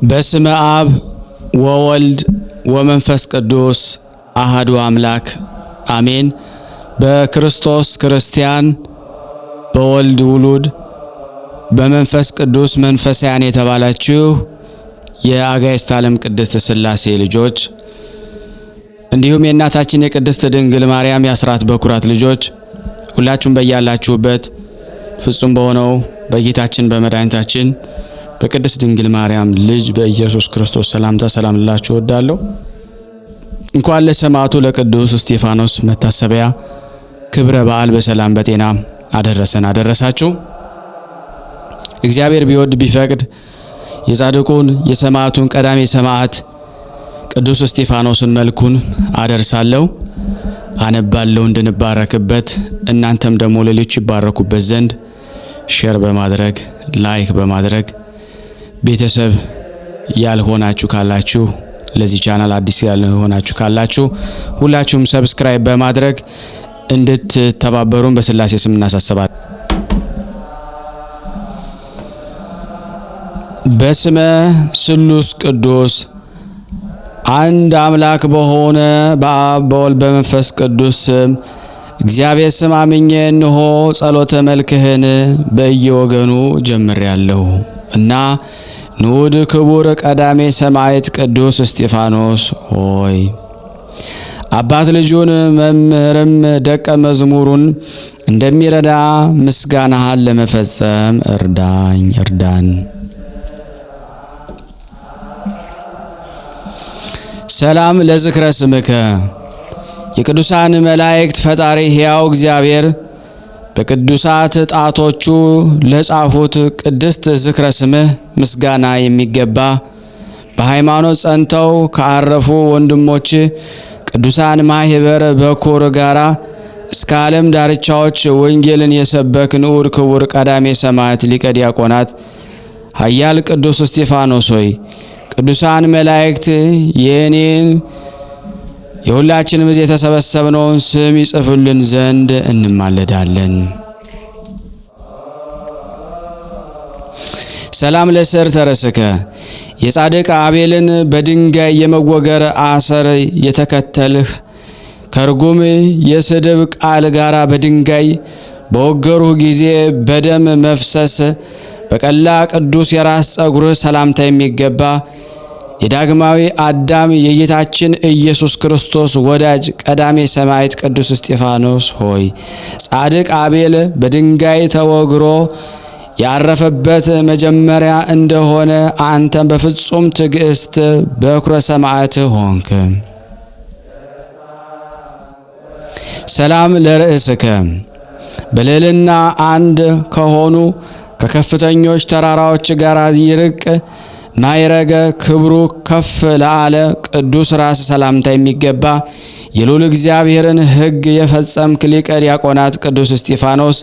በስመ አብ ወወልድ ወመንፈስ ቅዱስ አሐዱ አምላክ አሜን። በክርስቶስ ክርስቲያን፣ በወልድ ውሉድ፣ በመንፈስ ቅዱስ መንፈሳውያን የተባላችሁ የአጋዕዝተ ዓለም ቅድስት ሥላሴ ልጆች እንዲሁም የእናታችን የቅድስት ድንግል ማርያም የአስራት በኩራት ልጆች ሁላችሁም በያላችሁበት ፍጹም በሆነው በጌታችን በመድኃኒታችን በቅድስት ድንግል ማርያም ልጅ በኢየሱስ ክርስቶስ ሰላምታ ሰላም ልላችሁ እወዳለሁ። እንኳን ለሰማዕቱ ለቅዱስ እስጢፋኖስ መታሰቢያ ክብረ በዓል በሰላም በጤና አደረሰን አደረሳችሁ። እግዚአብሔር ቢወድ ቢፈቅድ የጻድቁን የሰማዕቱን ቀዳሜ ሰማዕት ቅዱስ እስጢፋኖስን መልኩን አደርሳለሁ፣ አነባለሁ እንድንባረክበት፣ እናንተም ደግሞ ሌሎች ይባረኩበት ዘንድ ሼር በማድረግ ላይክ በማድረግ ቤተሰብ ያልሆናችሁ ካላችሁ ለዚህ ቻናል አዲስ ያልሆናችሁ ካላችሁ ሁላችሁም ሰብስክራይብ በማድረግ እንድትተባበሩን በሥላሴ ስም እናሳስባለን። በስመ ስሉስ ቅዱስ አንድ አምላክ በሆነ በአብ በወልድ በመንፈስ ቅዱስ ስም እግዚአብሔር ስም አምኜ እንሆ ጸሎተ መልክህን በየወገኑ ጀምሬያለሁ እና ንዑድ ክቡር ቀዳሜ ሰማዕት ቅዱስ እስጢፋኖስ ሆይ አባት ልጁን መምህርም ደቀ መዝሙሩን እንደሚረዳ ምስጋናህን ለመፈጸም እርዳን። ሰላም ለዝክረ ስምከ የቅዱሳን መላእክት ፈጣሪ ሕያው እግዚአብሔር በቅዱሳት ጣቶቹ ለጻፉት ቅድስት ዝክረ ስምህ ምስጋና የሚገባ በሃይማኖት ጸንተው ካረፉ ወንድሞች ቅዱሳን ማህበር በኩር ጋራ እስከ ዓለም ዳርቻዎች ወንጌልን የሰበክ ንዑድ ክቡር ቀዳሜ ሰማዕት ሊቀ ዲያቆናት ኃያል ቅዱስ እስጢፋኖስ ሆይ ቅዱሳን መላእክት የኔን የሁላችንም እዚህ የተሰበሰብነውን ስም ይጽፉልን ዘንድ እንማለዳለን። ሰላም ለስር ተረስከ የጻድቅ አቤልን በድንጋይ የመወገር አሰር የተከተልህ ከርጉም የስድብ ቃል ጋራ በድንጋይ በወገሩህ ጊዜ በደም መፍሰስ በቀላ ቅዱስ የራስ ጸጉርህ ሰላምታ የሚገባ የዳግማዊ አዳም የጌታችን ኢየሱስ ክርስቶስ ወዳጅ ቀዳሜ ሰማዕት ቅዱስ እስጢፋኖስ ሆይ ጻድቅ አቤል በድንጋይ ተወግሮ ያረፈበት መጀመሪያ እንደሆነ አንተም በፍጹም ትዕግስት በኩረ ሰማዕት ሆንክ። ሰላም ለርእስከ በልዕልና አንድ ከሆኑ ከከፍተኞች ተራራዎች ጋር ይርቅ ማይረገ ክብሩ ከፍ ለአለ ቅዱስ ራስ ሰላምታ የሚገባ የልዑል እግዚአብሔርን ሕግ የፈጸምክ ሊቀ ዲያቆናት ቅዱስ እስጢፋኖስ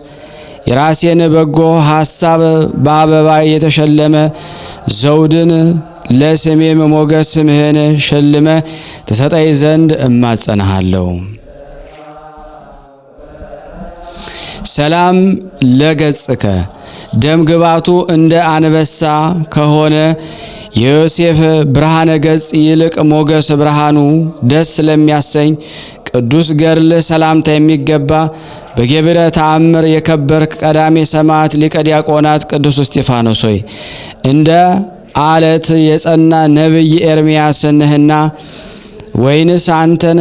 የራሴን በጎ ሐሳብ በአበባ የተሸለመ ዘውድን ለስሜም ሞገስ ስምህን ሸልመ ተሰጠይ ዘንድ እማጸናሃለሁ። ሰላም ለገጽከ ደም ግባቱ እንደ አንበሳ ከሆነ የዮሴፍ ብርሃነ ገጽ ይልቅ ሞገስ ብርሃኑ ደስ ለሚያሰኝ ቅዱስ ገድል ሰላምታ የሚገባ በገቢረ ተአምር የከበርክ ቀዳሜ ሰማዕት ሊቀ ዲያቆናት ቅዱስ እስጢፋኖስ ሆይ እንደ አለት የጸና ነቢይ ኤርምያስ ነህና ወይንስ አንተን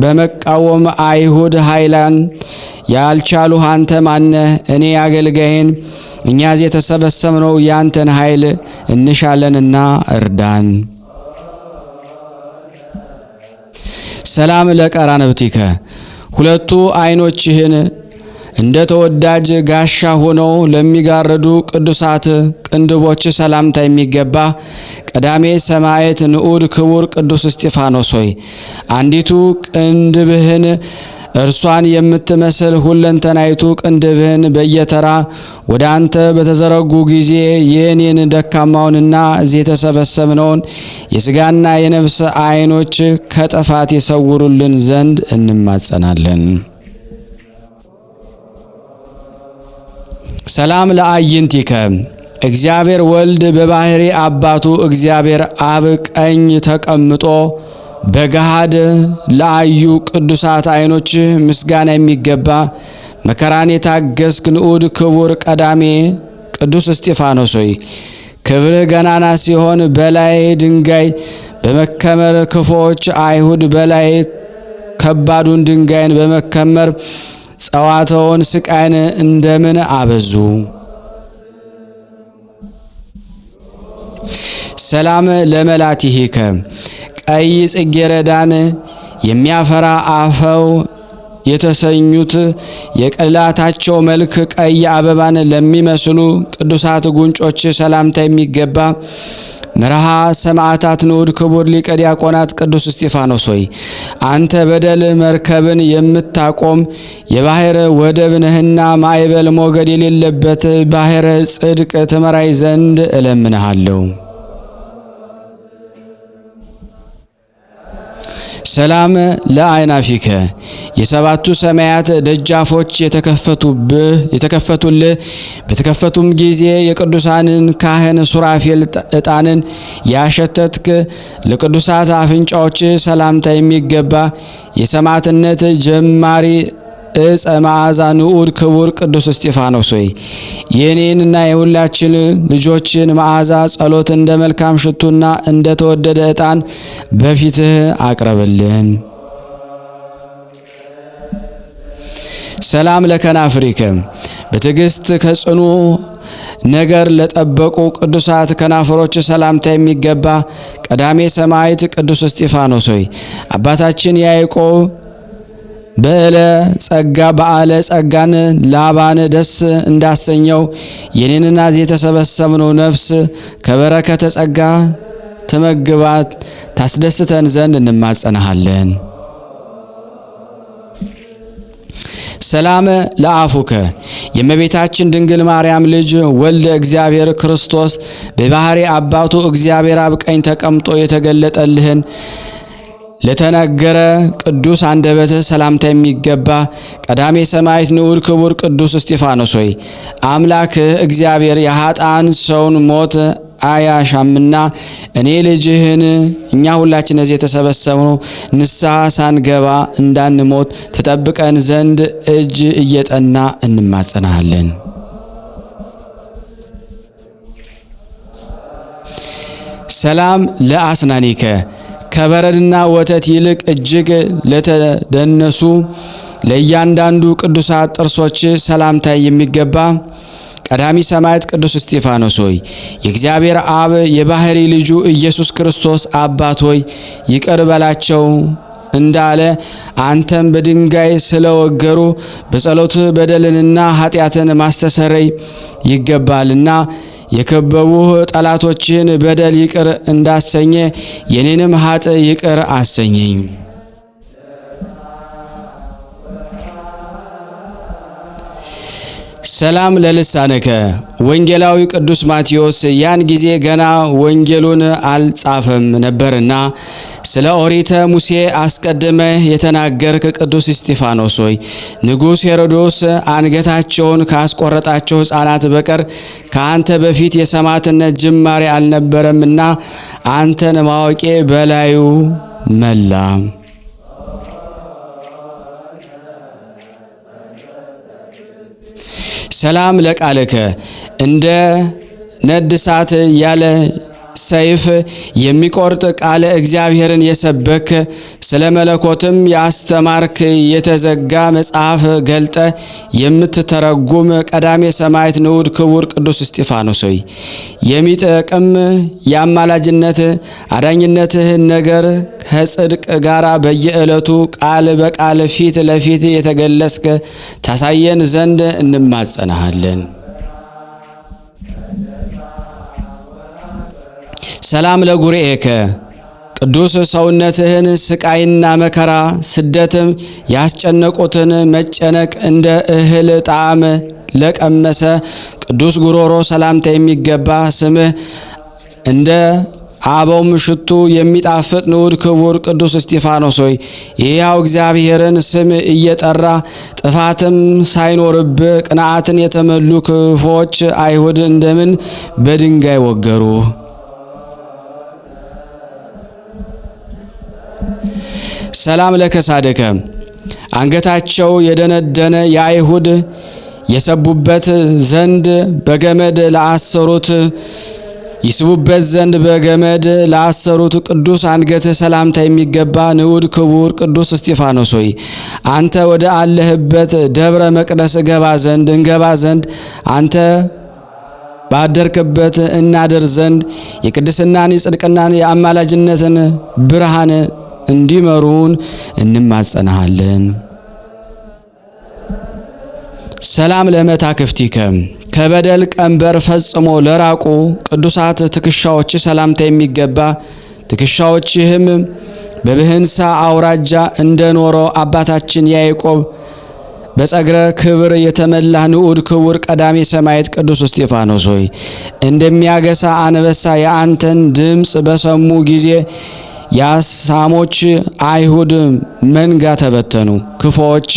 በመቃወም አይሁድ ኃይላን ያልቻሉ አንተ ማነህ? እኔ አገልጋይን እኛ እዚህ የተሰበሰብነው ያንተን ኃይል እንሻለንና እርዳን። ሰላም ለቀራንብቲከ ሁለቱ ዓይኖችህን እንደ ተወዳጅ ጋሻ ሆነው ለሚጋረዱ ቅዱሳት ቅንድቦች ሰላምታ የሚገባ ቀዳሜ ሰማዕት ንዑድ ክቡር ቅዱስ እስጢፋኖስ ሆይ አንዲቱ ቅንድብህን እርሷን የምትመስል ሁለንተናይቱ ቅንድብህን በየተራ ወደ አንተ በተዘረጉ ጊዜ የኔን ደካማውንና እዚህ የተሰበሰብነውን የሥጋና የነፍስ ዓይኖች ከጥፋት ይሰውሩልን ዘንድ እንማጸናለን። ሰላም ለአይንቲከ እግዚአብሔር ወልድ በባህሪ አባቱ እግዚአብሔር አብ ቀኝ ተቀምጦ በገሃድ ለአዩ ቅዱሳት ዓይኖች ምስጋና የሚገባ መከራን የታገስክ ንዑድ ክቡር ቀዳሜ ቅዱስ እስጢፋኖስ ሆይ ክብርህ ገናና ሲሆን በላይ ድንጋይ በመከመር ክፉዎች አይሁድ በላይ ከባዱን ድንጋይን በመከመር ጸዋተውን ስቃይን እንደምን አበዙ። ሰላም ለመላቲሂከ ቀይ ጽጌረዳን የሚያፈራ አፈው የተሰኙት የቅላታቸው መልክ ቀይ አበባን ለሚመስሉ ቅዱሳት ጉንጮች ሰላምታ የሚገባ መርሃ ሰማዕታት ንዑድ ክቡር ሊቀ ዲያቆናት ቅዱስ እስጢፋኖስ ሆይ አንተ በደል መርከብን የምታቆም የባህር ወደብ ነህና ማዕበል ሞገድ የሌለበት ባህር ጽድቅ ትመራይ ዘንድ እለምንሃለሁ። ሰላም ለአይናፊከ የሰባቱ ሰማያት ደጃፎች የተከፈቱልህ በተከፈቱም ጊዜ የቅዱሳንን ካህን ሱራፌል ዕጣንን ያሸተትክ ለቅዱሳት አፍንጫዎች ሰላምታ የሚገባ የሰማዕትነት ጀማሪ እፀ መዓዛ ንዑድ ክቡር ቅዱስ እስጢፋኖስ ሆይ የኔንና የሁላችን ልጆችን መዓዛ ጸሎት እንደ መልካም ሽቱና እንደ ተወደደ ዕጣን በፊትህ አቅርብልን። ሰላም ለከናፍሪከ በትዕግስት ከጽኑ ነገር ለጠበቁ ቅዱሳት ከናፍሮች ሰላምታ የሚገባ ቀዳሜ ሰማዕት ቅዱስ እስጢፋኖስ ሆይ አባታችን ያዕቆብ በዓለ ጸጋን ላባን ደስ እንዳሰኘው የኔንና የተሰበሰብነው ነፍስ ከበረከተ ጸጋ ተመግባት ታስደስተን ዘንድ እንማጸናሃለን። ሰላም ለአፉከ የእመቤታችን ድንግል ማርያም ልጅ ወልደ እግዚአብሔር ክርስቶስ በባህሪ አባቱ እግዚአብሔር አብ ቀኝ ተቀምጦ የተገለጠልህን ለተናገረ ቅዱስ አንደበት ሰላምታ የሚገባ ቀዳሜ ሰማዕት ንዑድ ክቡር ቅዱስ እስጢፋኖስ ሆይ አምላክ እግዚአብሔር የኃጥአን ሰውን ሞት አያሻምና እኔ ልጅህን እኛ ሁላችን እዚህ የተሰበሰብነው ንስሐ ሳንገባ እንዳንሞት ተጠብቀን ዘንድ እጅ እየጠና እንማጸናለን። ሰላም ለአስናኒከ ከበረድና ወተት ይልቅ እጅግ ለተደነሱ ለእያንዳንዱ ቅዱሳት ጥርሶች ሰላምታ የሚገባ ቀዳሚ ሰማዕት ቅዱስ እስጢፋኖስ ሆይ የእግዚአብሔር አብ የባህሪ ልጁ ኢየሱስ ክርስቶስ አባት ሆይ ይቅር በላቸው እንዳለ አንተም በድንጋይ ስለወገሩ በጸሎት በደልንና ኃጢአትን ማስተሰረይ ይገባልና የከበቡህ ጠላቶችን በደል ይቅር እንዳሰኘ የኔንም ኃጥ ይቅር አሰኘኝ። ሰላም ለልሳነከ ወንጌላዊ ቅዱስ ማቴዎስ ያን ጊዜ ገና ወንጌሉን አልጻፈም ነበርና ስለ ኦሪተ ሙሴ አስቀድመህ የተናገርክ ቅዱስ እስጢፋኖስ ሆይ ንጉሥ ሄሮዶስ አንገታቸውን ካስቆረጣቸው ሕፃናት በቀር ከአንተ በፊት የሰማዕትነት ጅማሬ አልነበረምና አንተን ማወቄ በላዩ መላ። ሰላም ለቃልከ እንደ ነድ እሳት ያለ ሰይፍ የሚቆርጥ ቃለ እግዚአብሔርን የሰበክ ስለ መለኮትም ያስተማርክ የተዘጋ መጽሐፍ ገልጠ የምትተረጉም ቀዳሜ ሰማዕት ንዑድ ክቡር ቅዱስ እስጢፋኖስ ሆይ የሚጠቅም የአማላጅነት አዳኝነትህን ነገር ከጽድቅ ጋር በየዕለቱ ቃል በቃል ፊት ለፊት የተገለጽክ ታሳየን ዘንድ እንማጸናሃለን። ሰላም ለጉርኤከ ቅዱስ ሰውነትህን ስቃይና መከራ ስደትም ያስጨነቁትን መጨነቅ እንደ እህል ጣዕም ለቀመሰ ቅዱስ ጉሮሮ ሰላምታ የሚገባ ስምህ እንደ አበውም ሽቱ የሚጣፍጥ ንዑድ ክቡር ቅዱስ እስጢፋኖስ ሆይ የሕያው እግዚአብሔርን ስም እየጠራ ጥፋትም ሳይኖርብህ ቅንዓትን የተመሉ ክፉዎች አይሁድ እንደምን በድንጋይ ወገሩ? ሰላም ለከሳደከ አንገታቸው የደነደነ የአይሁድ የሰቡበት ዘንድ በገመድ ለአሰሩት ይስቡበት ዘንድ በገመድ ለአሰሩት ቅዱስ አንገት ሰላምታ የሚገባ ንዑድ ክቡር ቅዱስ እስጢፋኖስ ሆይ አንተ ወደ አለህበት ደብረ መቅደስ እንገባ ዘንድ አንተ ባደርክበት እናደር ዘንድ የቅድስናን የጽድቅናን የአማላጅነትን ብርሃን እንዲመሩን እንማጸናሃለን። ሰላም ለመታክፍቲከ ከበደል ቀንበር ፈጽሞ ለራቁ ቅዱሳት ትከሻዎች ሰላምታ የሚገባ ትከሻዎችህም በብህንሳ አውራጃ እንደኖረው አባታችን ያዕቆብ በጸግረ ክብር የተመላ ንዑድ ክቡር ቀዳሜ ሰማዕት ቅዱስ እስጢፋኖስ ሆይ እንደሚያገሳ አንበሳ የአንተን ድምፅ በሰሙ ጊዜ የአሳሞች አይሁድ መንጋ ተበተኑ፣ ክፉዎች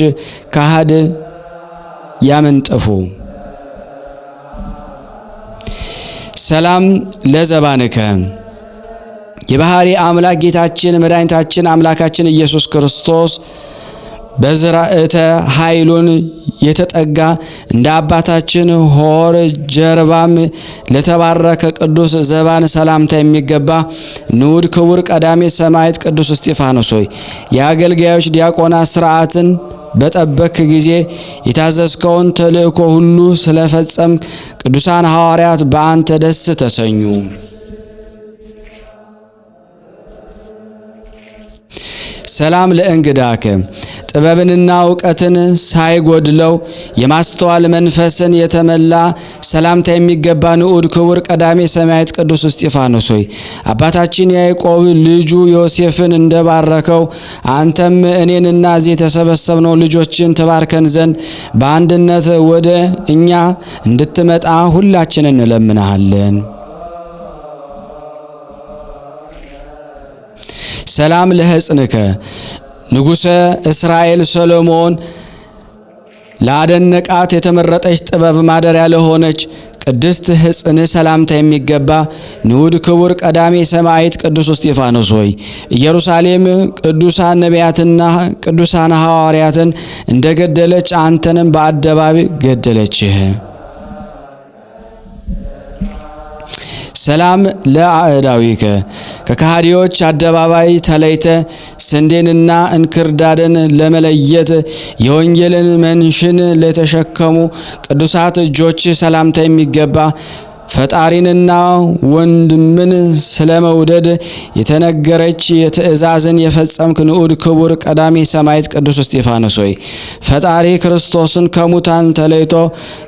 ካህድ ያመንጠፉ። ሰላም ለዘባንከ የባህሪ አምላክ ጌታችን መድኃኒታችን አምላካችን ኢየሱስ ክርስቶስ በዝራእተ ኃይሉን የተጠጋ እንደ አባታችን ሆር ጀርባም ለተባረከ ቅዱስ ዘባን ሰላምታ የሚገባ ንዑድ ክቡር ቀዳሜ ሰማዕት ቅዱስ እስጢፋኖስ ሆይ የአገልጋዮች ዲያቆናት ሥርዓትን በጠበክ ጊዜ የታዘዝከውን ተልእኮ ሁሉ ስለፈጸም ቅዱሳን ሐዋርያት በአንተ ደስ ተሰኙ። ሰላም ለእንግዳከ ጥበብንና እውቀትን ሳይጎድለው የማስተዋል መንፈስን የተመላ ሰላምታ የሚገባ ንዑድ ክቡር ቀዳሜ ሰማዕት ቅዱስ እስጢፋኖስ ሆይ አባታችን ያዕቆብ ልጁ ዮሴፍን እንደባረከው አንተም እኔንና እዚህ የተሰበሰብነው ልጆችን ትባርከን ዘንድ በአንድነት ወደ እኛ እንድትመጣ ሁላችን እንለምናሃለን። ሰላም ለሕፅንከ ንጉሠ እስራኤል ሰሎሞን ላደነቃት የተመረጠች ጥበብ ማደሪያ ለሆነች ቅድስት ሕፅን ሰላምታ የሚገባ ንዑድ ክቡር ቀዳሜ ሰማዕት ቅዱስ እስጢፋኖስ ሆይ ኢየሩሳሌም ቅዱሳን ነቢያትና ቅዱሳን ሐዋርያትን እንደገደለች አንተንም በአደባባይ ገደለችህ። ሰላም ለአእዳዊከ ከካህዲዎች አደባባይ ተለይተ ስንዴንና እንክርዳድን ለመለየት የወንጌልን መንሽን ለተሸከሙ ቅዱሳት እጆች ሰላምታ የሚገባ ፈጣሪንና ወንድምን ስለመውደድ የተነገረች የትእዛዝን የፈጸምክ ንዑድ ክቡር ቀዳሜ ሰማዕት ቅዱስ እስጢፋኖስ ሆይ ፈጣሪ ክርስቶስን ከሙታን ተለይቶ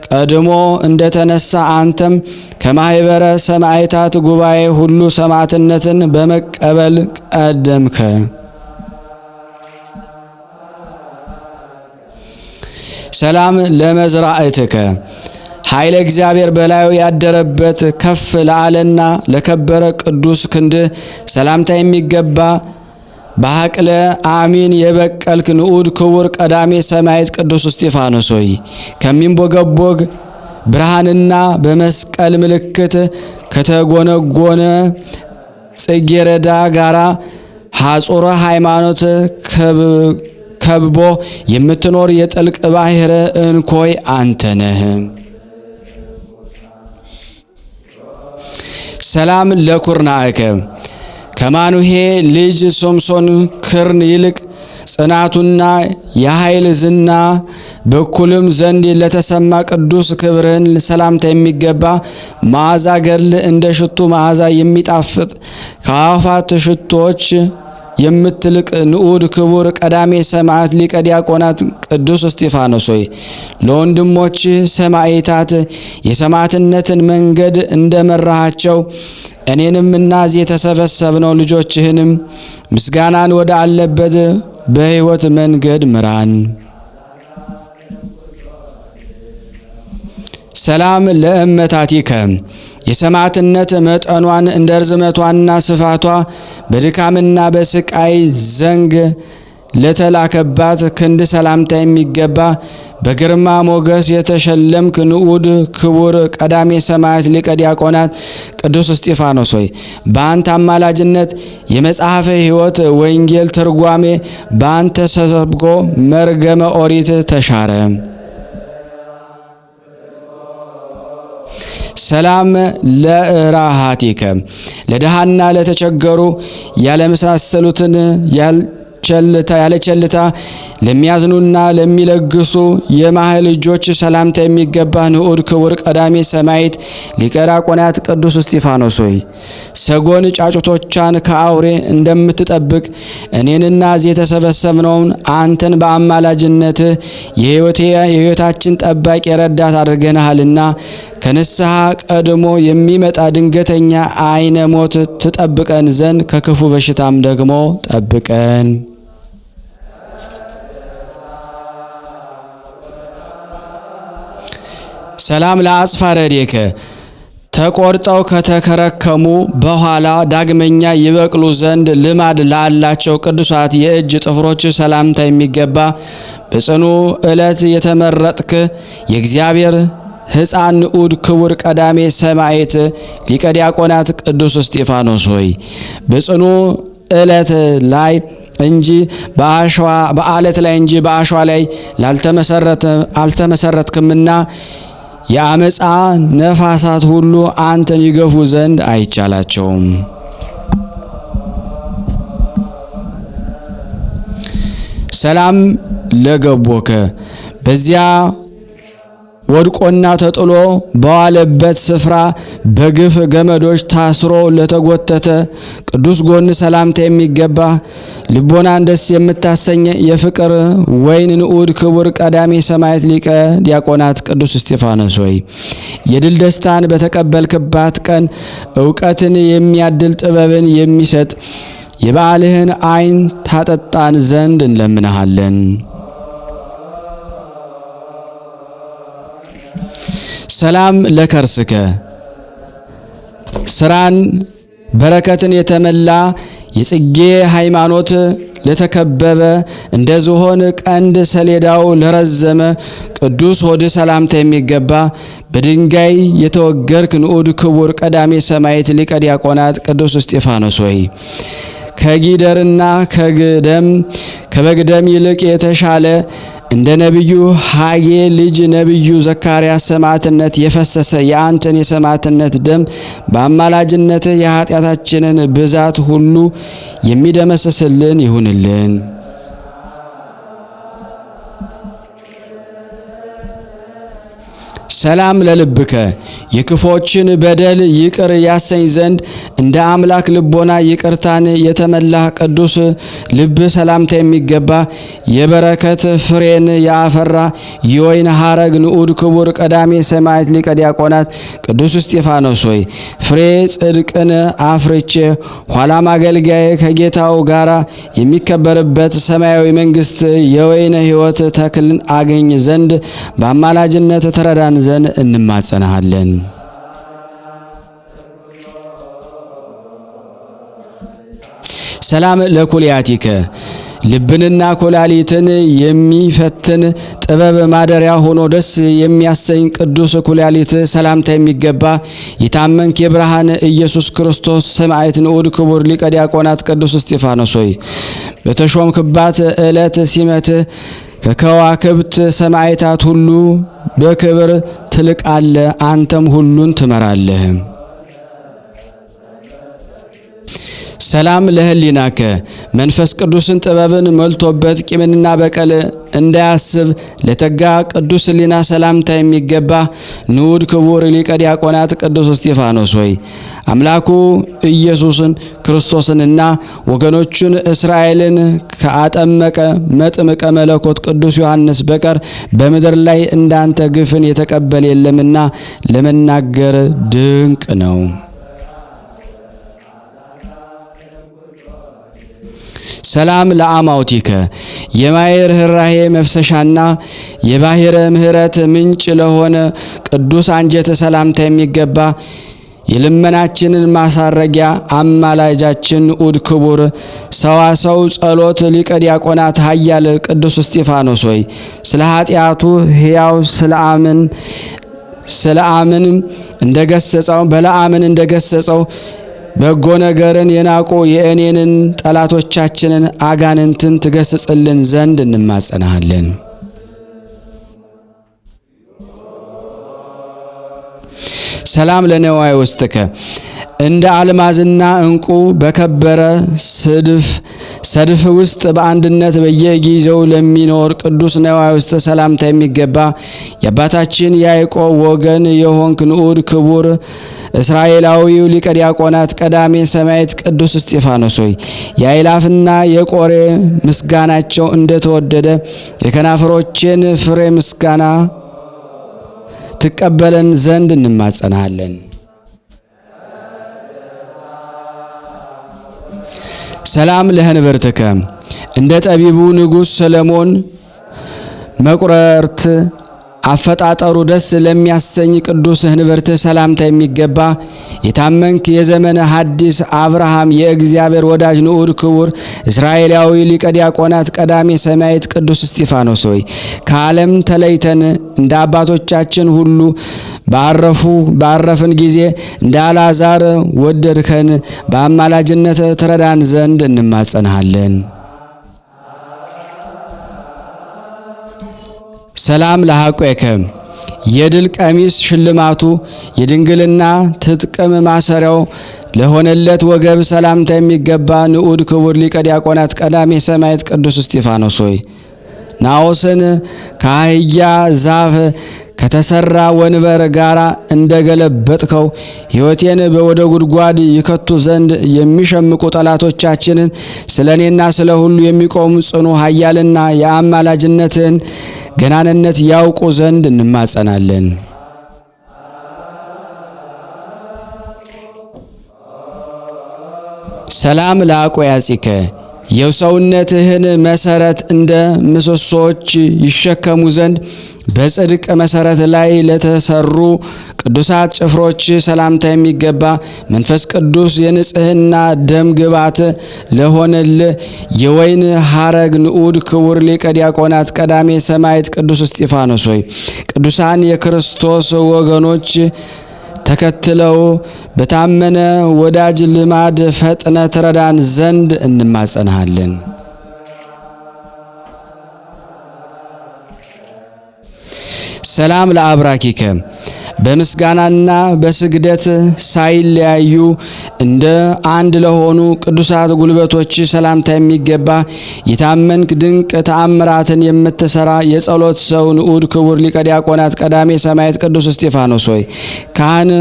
ቀድሞ እንደተነሳ አንተም ከማኅበረ ሰማዕታት ጉባኤ ሁሉ ሰማዕትነትን በመቀበል ቀደምከ። ሰላም ለመዝራእትከ ኃይለ እግዚአብሔር በላዩ ያደረበት ከፍ ለአለና ለከበረ ቅዱስ ክንድ ሰላምታ የሚገባ በሐቅለ አሚን የበቀልክ ንዑድ ክቡር ቀዳሜ ሰማዕት ቅዱስ እስጢፋኖስ ሆይ ከሚንቦገቦግ ብርሃንና በመስቀል ምልክት ከተጎነጎነ ጽጌረዳ ጋራ ሐጹረ ሃይማኖት ከብቦ የምትኖር የጥልቅ ባሕር እንኮይ አንተ ነህ። ሰላም ለኩርናከ ከማኑሄ ልጅ ሶምሶን ክርን ይልቅ ጽናቱና የኃይል ዝና በኩልም ዘንድ ለተሰማ ቅዱስ ክብርህን ሰላምታ የሚገባ መዓዛ ገድል እንደ ሽቱ መዓዛ የሚጣፍጥ ከአፋት ሽቶች የምትልቅ ንዑድ ክቡር ቀዳሜ ሰማዕት ሊቀ ዲያቆናት ቅዱስ እስጢፋኖስ ሆይ ለወንድሞች ሰማዕታት የሰማዕትነትን መንገድ እንደመራሃቸው እኔንም እና እዚህ የተሰበሰብነው ልጆችህንም ምስጋናን ወደ አለበት በሕይወት መንገድ ምራን። ሰላም ለእመታቲከ የሰማዕትነት መጠኗን እንደ ርዝመቷና ስፋቷ በድካምና በስቃይ ዘንግ ለተላከባት ክንድ ሰላምታ የሚገባ በግርማ ሞገስ የተሸለምክ ንዑድ ክቡር ቀዳሜ ሰማዕት ሊቀ ዲያቆናት ቅዱስ እስጢፋኖስ ሆይ በአንተ አማላጅነት የመጽሐፈ ሕይወት ወንጌል ትርጓሜ በአንተ ተሰብኮ መርገመ ኦሪት ተሻረ። ሰላም ለራሃቲከ ለድሃና ለተቸገሩ ያለመሳሰሉትን ያለ ቸልታ ለሚያዝኑና ለሚለግሱ የማህል እጆች ሰላምታ የሚገባ ንዑድ ክቡር ቀዳሜ ሰማዕት ሊቀ ዲያቆናት ቅዱስ እስጢፋኖስ ሆይ ሰጎን ጫጩቶቿን ከአውሬ እንደምትጠብቅ እኔንና እዚህ የተሰበሰብነውን አንተን በአማላጅነት የሕይወታችን ጠባቂ ረዳት አድርገናልና ከንስሐ ቀድሞ የሚመጣ ድንገተኛ አይነ ሞት ትጠብቀን ዘንድ ከክፉ በሽታም ደግሞ ጠብቀን። ሰላም ለአጽፋረዴከ ተቆርጠው ከተከረከሙ በኋላ ዳግመኛ ይበቅሉ ዘንድ ልማድ ላላቸው ቅዱሳት የእጅ ጥፍሮች ሰላምታ የሚገባ በጽኑ ዕለት የተመረጥክ የእግዚአብሔር ሕፃን ንዑድ ክቡር ቀዳሜ ሰማዕት ሊቀ ዲያቆናት ቅዱስ እስጢፋኖስ ሆይ በጽኑ ዕለት ላይ እንጂ በአለት ላይ እንጂ በአሸዋ ላይ አልተመሰረትክምና የአመፃ ነፋሳት ሁሉ አንተን ይገፉ ዘንድ አይቻላቸውም። ሰላም ለገቦከ በዚያ ወድቆና ተጥሎ በዋለበት ስፍራ በግፍ ገመዶች ታስሮ ለተጎተተ ቅዱስ ጎን ሰላምታ የሚገባ ልቦናን ደስ የምታሰኝ የፍቅር ወይን ንዑድ ክቡር ቀዳሜ ሰማዕት ሊቀ ዲያቆናት ቅዱስ እስጢፋኖስ ሆይ የድል ደስታን በተቀበልክባት ቀን ዕውቀትን የሚያድል ጥበብን የሚሰጥ የበዓልህን ዓይን ታጠጣን ዘንድ እንለምንሃለን። ሰላም ለከርስከ ስራን በረከትን የተመላ የጽጌ ሃይማኖት ለተከበበ እንደ ዝሆን ቀንድ ሰሌዳው ለረዘመ ቅዱስ ሆድ ሰላምታ የሚገባ በድንጋይ የተወገርክ ንዑድ ክቡር ቀዳሜ ሰማዕት ሊቀ ዲያቆናት ቅዱስ እስጢፋኖስ ሆይ ከጊደርና ከበግደም ይልቅ የተሻለ እንደ ነቢዩ ሐጌ ልጅ ነቢዩ ዘካርያስ ሰማዕትነት የፈሰሰ የአንተን የሰማዕትነት ደም በአማላጅነት የኃጢአታችንን ብዛት ሁሉ የሚደመስስልን ይሁንልን። ሰላም ለልብከ የክፎችን በደል ይቅር ያሰኝ ዘንድ እንደ አምላክ ልቦና ይቅርታን የተመላ ቅዱስ ልብ ሰላምታ የሚገባ የበረከት ፍሬን ያፈራ የወይን ሐረግ ንዑድ ክቡር ቀዳሜ ሰማዕት ሊቀ ዲያቆናት ቅዱስ እስጢፋኖስ ሆይ ፍሬ ጽድቅን አፍርቼ ኋላም አገልጋዬ ከጌታው ጋር የሚከበርበት ሰማያዊ መንግስት የወይነ ሕይወት ተክልን አገኝ ዘንድ በአማላጅነት ተረዳን ዘንድ እንማጸናሃለን። ሰላም ለኩልያቲከ ልብንና ኩላሊትን የሚፈትን ጥበብ ማደሪያ ሆኖ ደስ የሚያሰኝ ቅዱስ ኩላሊት ሰላምታ የሚገባ የታመንክ የብርሃን ኢየሱስ ክርስቶስ ሰማዕት ንዑድ ክቡር ሊቀ ዲያቆናት ቅዱስ እስጢፋኖስ ሆይ በተሾምክባት ዕለት ሲመት ከከዋክብት ሰማዕታት ሁሉ በክብር ትልቃለህ፣ አንተም ሁሉን ትመራለህ። ሰላም ለህሊናከ መንፈስ ቅዱስን ጥበብን መልቶበት ቂምንና በቀል እንዳያስብ ለተጋ ቅዱስ ህሊና ሰላምታ የሚገባ ንዑድ ክቡር ሊቀ ዲያቆናት ቅዱስ እስጢፋኖስ ሆይ አምላኩ ኢየሱስን ክርስቶስንና ወገኖቹን እስራኤልን ከአጠመቀ መጥምቀ መለኮት ቅዱስ ዮሐንስ በቀር በምድር ላይ እንዳንተ ግፍን የተቀበለ የለምና ለመናገር ድንቅ ነው። ሰላም ለአማውቲከ የማየ ርኅራኄ መፍሰሻና የባሕረ ምሕረት ምንጭ ለሆነ ቅዱስ አንጀት ሰላምታ የሚገባ የልመናችንን ማሳረጊያ አማላጃችን ንዑድ ክቡር ሰዋሰው ጸሎት ሊቀ ዲያቆናት ኃያል ቅዱስ እስጢፋኖስ ሆይ ስለ ኃጢአቱ ሕያው ስለአምን እንደገሰጸው በለዓምን እንደገሰጸው በጎ ነገርን የናቁ የእኔንን ጠላቶቻችንን አጋንንትን ትገስጽልን ዘንድ እንማጸናለን። ሰላም ለነዋይ ውስጥከ እንደ አልማዝና እንቁ በከበረ ሰድፍ ውስጥ በአንድነት በየጊዜው ለሚኖር ቅዱስ ነዋይ ውስጥ ሰላምታ የሚገባ የአባታችን ያዕቆብ ወገን የሆንክ ንዑድ ክቡር እስራኤላዊው ሊቀ ዲያቆናት ቀዳሜ ሰማዕት ቅዱስ እስጢፋኖስ ሆይ የአእላፍና የቆሬ ምስጋናቸው እንደተወደደ የከናፍሮችን ፍሬ ምስጋና ትቀበለን ዘንድ እንማጸናለን። ሰላም ለህንብርትከ እንደ ጠቢቡ ንጉሥ ሰለሞን መቁረርት አፈጣጠሩ ደስ ለሚያሰኝ ቅዱስ ህንብርት ሰላምታ የሚገባ የታመንክ የዘመነ ሐዲስ አብርሃም የእግዚአብሔር ወዳጅ ንዑድ ክቡር እስራኤላዊ ሊቀ ዲያቆናት ቀዳሜ ሰማዕት ቅዱስ እስጢፋኖስ ሆይ ከዓለም ተለይተን እንደ አባቶቻችን ሁሉ ባረፍን ጊዜ እንደ አልዓዛር ወደድከን፣ በአማላጅነት ትረዳን ዘንድ እንማጸናለን። ሰላም ለሐቆከ የድል ቀሚስ ሽልማቱ የድንግልና ትጥቅም ማሰሪያው ለሆነለት ወገብ ሰላምታ የሚገባ ንዑድ ክቡር ሊቀ ዲያቆናት ቀዳሜ ሰማዕት ቅዱስ እስጢፋኖስ ሆይ ናዖስን ከአህያ ዛፍ ከተሰራ ወንበር ጋር እንደገለበጥከው ሕይወቴን ወደ ጉድጓድ ይከቱ ዘንድ የሚሸምቁ ጠላቶቻችንን ስለኔና ስለ ሁሉ የሚቆሙ ጽኑ ኃያልና የአማላጅነትን ገናንነት ያውቁ ዘንድ እንማጸናለን። ሰላም ለአቆያጺከ የሰውነትህን መሰረት እንደ ምሰሶች ይሸከሙ ዘንድ በጽድቅ መሰረት ላይ ለተሰሩ ቅዱሳት ጭፍሮች ሰላምታ የሚገባ መንፈስ ቅዱስ የንጽህና ደም ግባት ለሆነል የወይን ሐረግ ንዑድ ክቡር ሊቀ ዲያቆናት ቀዳሜ ሰማዕት ቅዱስ እስጢፋኖስ ሆይ ቅዱሳን የክርስቶስ ወገኖች ተከትለው በታመነ ወዳጅ ልማድ ፈጥነ ትረዳን ዘንድ እንማጸናለን። ሰላም ለአብራኪከ በምስጋናና በስግደት ሳይለያዩ እንደ አንድ ለሆኑ ቅዱሳት ጉልበቶች ሰላምታ የሚገባ የታመንክ ድንቅ ተአምራትን የምትሰራ የጸሎት ሰው ንዑድ ክቡር ሊቀ ዲያቆናት ቀዳሜ ሰማዕት ቅዱስ እስጢፋኖስ ሆይ ካህን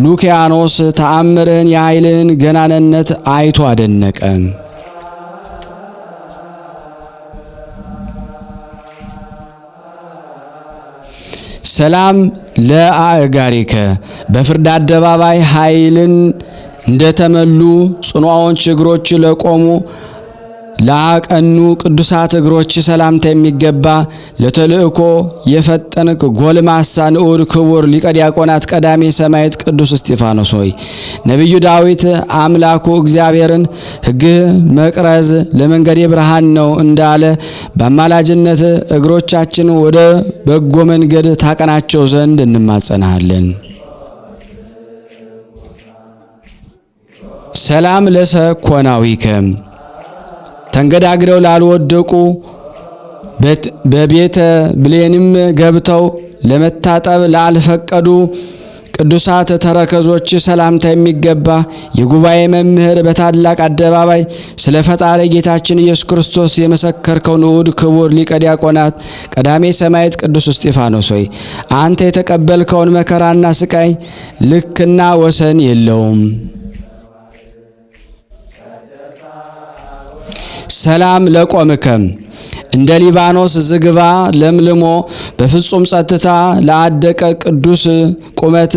ሉኪያኖስ ተአምርህን የኃይልህን ገናንነት አይቶ አደነቀ። ሰላም ለአእጋሪከ በፍርድ አደባባይ ኃይልን እንደተመሉ ጽኑዓን እግሮች ለቆሙ ላቀኑ ቅዱሳት እግሮች ሰላምታ የሚገባ ለተልእኮ የፈጠንክ ጎልማሳ ንዑድ ክቡር ሊቀ ዲያቆናት ቀዳሜ ሰማዕት ቅዱስ እስጢፋኖስ ሆይ ነቢዩ ዳዊት አምላኩ እግዚአብሔርን ሕግህ መቅረዝ ለመንገዴ ብርሃን ነው እንዳለ በአማላጅነት እግሮቻችን ወደ በጎ መንገድ ታቀናቸው ዘንድ እንማጸናለን። ሰላም ለሰኮናዊከ ተንገዳግደው ላልወደቁ በቤተ ብሌንም ገብተው ለመታጠብ ላልፈቀዱ ቅዱሳት ተረከዞች ሰላምታ የሚገባ የጉባኤ መምህር በታላቅ አደባባይ ስለ ፈጣሪ ጌታችን ኢየሱስ ክርስቶስ የመሰከርከው ንዑድ ክቡር ሊቀ ዲያቆናት ቀዳሜ ሰማዕት ቅዱስ እስጢፋኖስ ሆይ አንተ የተቀበልከውን መከራና ስቃይ ልክና ወሰን የለውም። ሰላም ለቆምከ እንደ ሊባኖስ ዝግባ ለምልሞ በፍጹም ጸጥታ ለአደቀ ቅዱስ ቁመት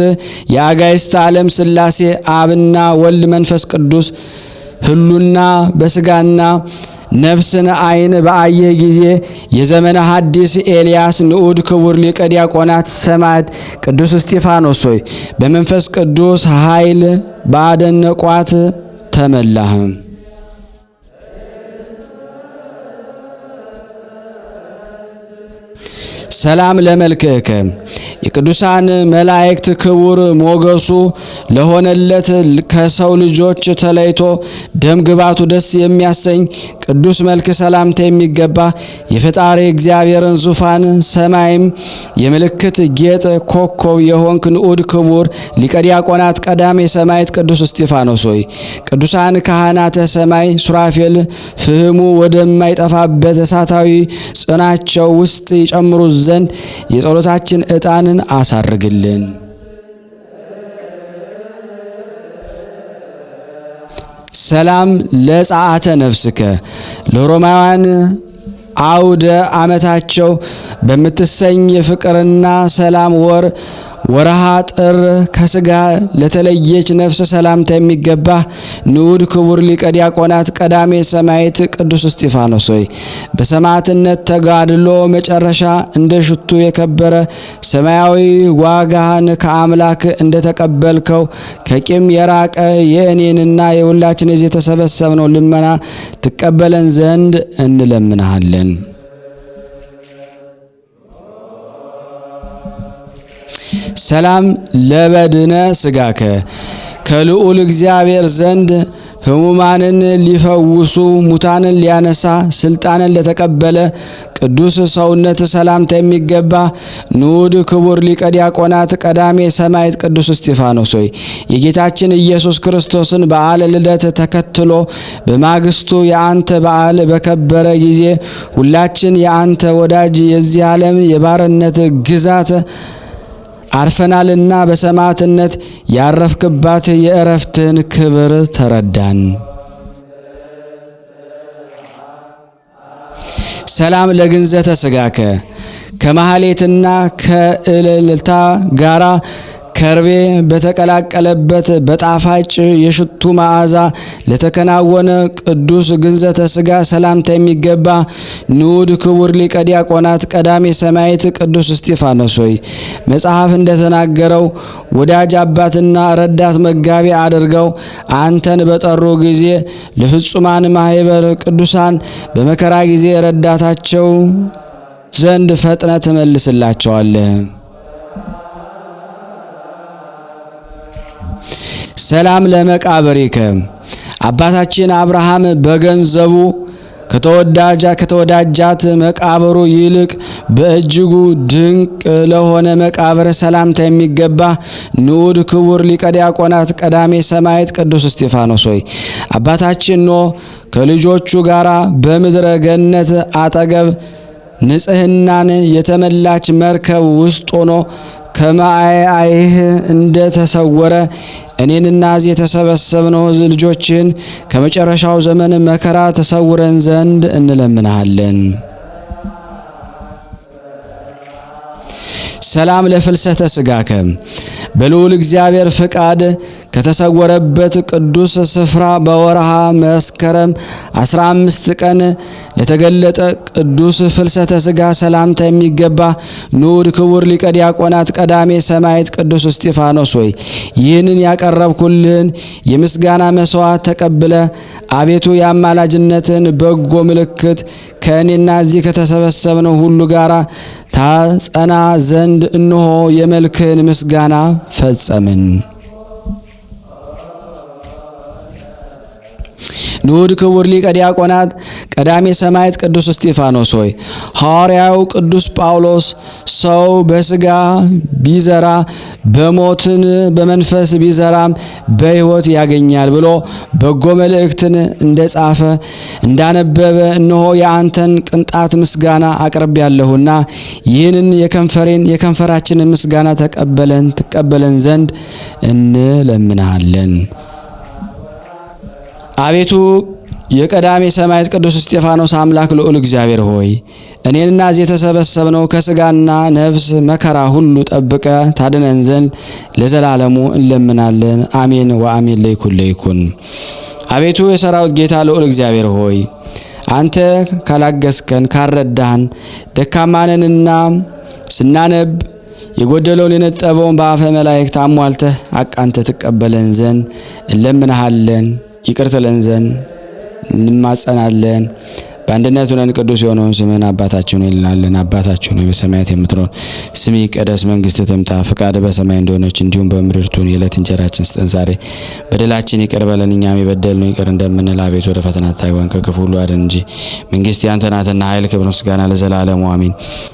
የአጋዕዝተ ዓለም ሥላሴ አብና ወልድ መንፈስ ቅዱስ ህሉና በስጋና ነፍስን ዓይን በአየህ ጊዜ የዘመነ ሐዲስ ኤልያስ ንዑድ ክቡር ሊቀ ዲያቆናት ሰማዕት ቅዱስ እስጢፋኖስ ሆይ በመንፈስ ቅዱስ ኃይል ባደነቋት ተመላህ። ሰላም ለመልክከ የቅዱሳን መላእክት ክቡር ሞገሱ ለሆነለት ከሰው ልጆች ተለይቶ ደም ግባቱ ደስ የሚያሰኝ ቅዱስ መልክ ሰላምታ የሚገባ የፈጣሪ እግዚአብሔርን ዙፋን ሰማይም የምልክት ጌጥ ኮከብ የሆንክ ንዑድ ክቡር ሊቀ ዲያቆናት ቀዳሜ ሰማዕት ቅዱስ እስጢፋኖስ ሆይ ቅዱሳን ካህናተ ሰማይ ሱራፌል ፍህሙ ወደማይጠፋበት እሳታዊ ጽናቸው ውስጥ ይጨምሩ ዘንድ የጸሎታችን ዕጣንን አሳርግልን። ሰላም ለጸአተ ነፍስከ ለሮማውያን አውደ ዓመታቸው በምትሰኝ የፍቅርና ሰላም ወር ወርሃ ጥር ከስጋ ለተለየች ነፍስ ሰላምታ የሚገባ ንዑድ ክቡር ሊቀ ዲያቆናት ቀዳሜ ሰማዕት ቅዱስ እስጢፋኖስ ሆይ በሰማዕትነት ተጋድሎ መጨረሻ እንደ ሽቱ የከበረ ሰማያዊ ዋጋህን ከአምላክ እንደተቀበልከው ከቂም የራቀ የእኔንና የሁላችን እዚህ የተሰበሰብነው ልመና ትቀበለን ዘንድ እንለምናለን። ሰላም ለበድነ ስጋከ ከልዑል እግዚአብሔር ዘንድ ሕሙማንን ሊፈውሱ ሙታንን ሊያነሳ ስልጣንን ለተቀበለ ቅዱስ ሰውነት ሰላምታ የሚገባ ንዑድ ክቡር ሊቀ ዲያቆናት ቀዳሜ ሰማዕት ቅዱስ እስጢፋኖስ ሆይ የጌታችን ኢየሱስ ክርስቶስን በዓለ ልደት ተከትሎ በማግስቱ የአንተ በዓል በከበረ ጊዜ ሁላችን የአንተ ወዳጅ የዚህ ዓለም የባርነት ግዛት አርፈናልና በሰማዕትነት ያረፍክባት የእረፍትን ክብር ተረዳን። ሰላም ለግንዘተ ስጋከ ከማህሌትና ከእልልታ ጋራ ከርቤ በተቀላቀለበት በጣፋጭ የሽቱ መዓዛ ለተከናወነ ቅዱስ ግንዘተ ስጋ ሰላምታ የሚገባ ንዑድ ክቡር ሊቀ ዲያቆናት ቀዳሜ ሰማዕት ቅዱስ እስጢፋኖስ ሆይ መጽሐፍ እንደተናገረው ወዳጅ አባትና ረዳት መጋቢ አድርገው አንተን በጠሩ ጊዜ ለፍጹማን ማህበር ቅዱሳን በመከራ ጊዜ ረዳታቸው ዘንድ ፈጥነ ትመልስላቸዋለህ። ሰላም ለመቃብሪከ አባታችን አብርሃም በገንዘቡ ከተወዳጃት መቃብሩ ይልቅ በእጅጉ ድንቅ ለሆነ መቃብር ሰላምታ የሚገባ ንዑድ ክቡር ሊቀ ዲያቆናት ቀዳሜ ሰማዕት ቅዱስ እስጢፋኖስ ሆይ አባታችን ኖህ ከልጆቹ ጋራ በምድረ ገነት አጠገብ ንጽሕናን የተመላች መርከብ ውስጥ ሆኖ ከማይህ እንደተሰወረ እኔንና እዚህ የተሰበሰብነው ልጆችን ከመጨረሻው ዘመን መከራ ተሰውረን ዘንድ እንለምናለን። ሰላም ለፍልሰተ ስጋከ በልዑል እግዚአብሔር ፍቃድ ከተሰወረበት ቅዱስ ስፍራ በወርሃ መስከረም 15 ቀን ለተገለጠ ቅዱስ ፍልሰተ ስጋ ሰላምታ የሚገባ ንዑድ ክቡር ሊቀ ዲያቆናት ቀዳሜ ሰማዕት ቅዱስ እስጢፋኖስ ሆይ ይህንን ያቀረብኩልህን የምስጋና መስዋዕት ተቀብለ አቤቱ የአማላጅነትን በጎ ምልክት ከእኔና እዚህ ከተሰበሰብነው ሁሉ ጋራ ታጸና ዘንድ እነሆ የመልክህን ምስጋና ፈጸምን። ንዑድ ክቡር ሊቀ ዲያቆናት ቀዳሜ ሰማዕት ቅዱስ እስጢፋኖስ ሆይ ሐዋርያው ቅዱስ ጳውሎስ ሰው በስጋ ቢዘራ በሞትን በመንፈስ ቢዘራም በሕይወት ያገኛል ብሎ በጎ መልእክትን እንደጻፈ እንዳነበበ እነሆ የአንተን ቅንጣት ምስጋና አቅርቤያለሁና ይህንን የከንፈራችንን ምስጋና ትቀበለን ዘንድ እንለምናለን። አቤቱ የቀዳሜ ሰማዕት ቅዱስ እስጢፋኖስ አምላክ ልዑል እግዚአብሔር ሆይ እኔንና እዚህ የተሰበሰብነው ከስጋና ነፍስ መከራ ሁሉ ጠብቀ ታድነን ዘንድ ለዘላለሙ እንለምናለን። አሜን ወአሜን ለይኩን። አቤቱ የሰራዊት ጌታ ልዑል እግዚአብሔር ሆይ አንተ ካላገስከን ካረዳህን ደካማነንና ስናነብ የጎደለውን የነጠበውን በአፈ መላእክት አሟልተህ አቃንተ ተቀበለን ዘንድ እንለምንሃለን። ይቅር ትለን ዘንድ እንማጸናለን። በአንድነት ሆነን ቅዱስ የሆነውን ስምህን አባታችን ሆይ እንላለን። አባታችን ሆይ በሰማያት የምትኖር ስምህ ይቀደስ፣ መንግስትህ ትምጣ፣ ፈቃድህ በሰማይ እንደሆነች እንዲሁም በምድር ትሁን። የዕለት እንጀራችንን ስጠን ዛሬ፣ በደላችን ይቅር በለን እኛም የበደልነውን ይቅር እንደምንል፣ አቤቱ ወደ ፈተና አታግባን ከክፉ ሁሉ አድን እንጂ መንግስት ያንተ ናትና ኃይል፣ ክብር፣ ምስጋና ለዘላለሙ አሜን።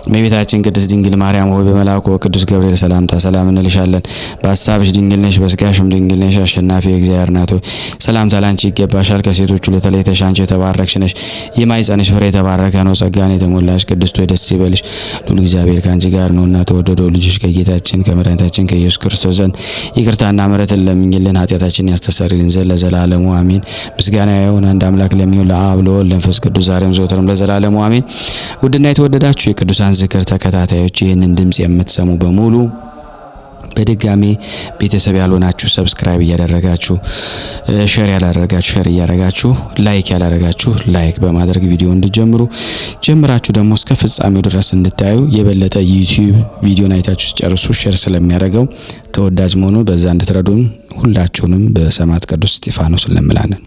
እመቤታችን ቅድስት ድንግል ማርያም ሆይ በመልአኩ ቅዱስ ገብርኤል ሰላምታ ሰላም እንልሻለን። በሐሳብሽ ድንግል ነሽ፣ በስጋሽም ድንግል ነሽ። አሸናፊ እግዚአብሔር እናት ሆይ ሰላምታ ላንቺ ይገባሻል። ከሴቶች ሁሉ ተለይተሽ አንቺ የተባረክሽ ነሽ። የማኅፀንሽ ፍሬ የተባረከ ነው። ጸጋን የተሞላሽ ቅድስት ሆይ ደስ ይበልሽ፣ ልዑል እግዚአብሔር ከአንቺ ጋር ነውና ተወደደው ልጅሽ ከጌታችን ከመድኃኒታችን ከኢየሱስ ክርስቶስ ዘንድ ይቅርታና ምሕረትን ለምኝልን ኃጢአታችንን ያስተሰርይልን ዘንድ ለዘላለሙ አሜን። ምስጋና ይሁን አንድ አምላክ ለሚሆን ለአብ ለወልድ ለመንፈስ ቅዱስ ዛሬም ዘወትርም ለዘላለሙ አሜን። ውድና የተወደዳችሁ የቅዱሳን ዝክር ተከታታዮች ይህንን ድምጽ የምትሰሙ በሙሉ በድጋሚ ቤተሰብ ያልሆናችሁ ሰብስክራይብ እያደረጋችሁ ሼር ያላደረጋችሁ ሼር እያደረጋችሁ ላይክ ያላደረጋችሁ ላይክ በማድረግ ቪዲዮ እንድጀምሩ ጀምራችሁ ደግሞ እስከ ፍጻሜው ድረስ እንድታዩ የበለጠ ዩቲዩብ ቪዲዮን አይታችሁ ጨርሱ ሼር ስለሚያደርገው ተወዳጅ መሆኑን በዛ እንድትረዱን ሁላችሁንም በሰማዕት ቅዱስ እስጢፋኖስ እንለምናለን።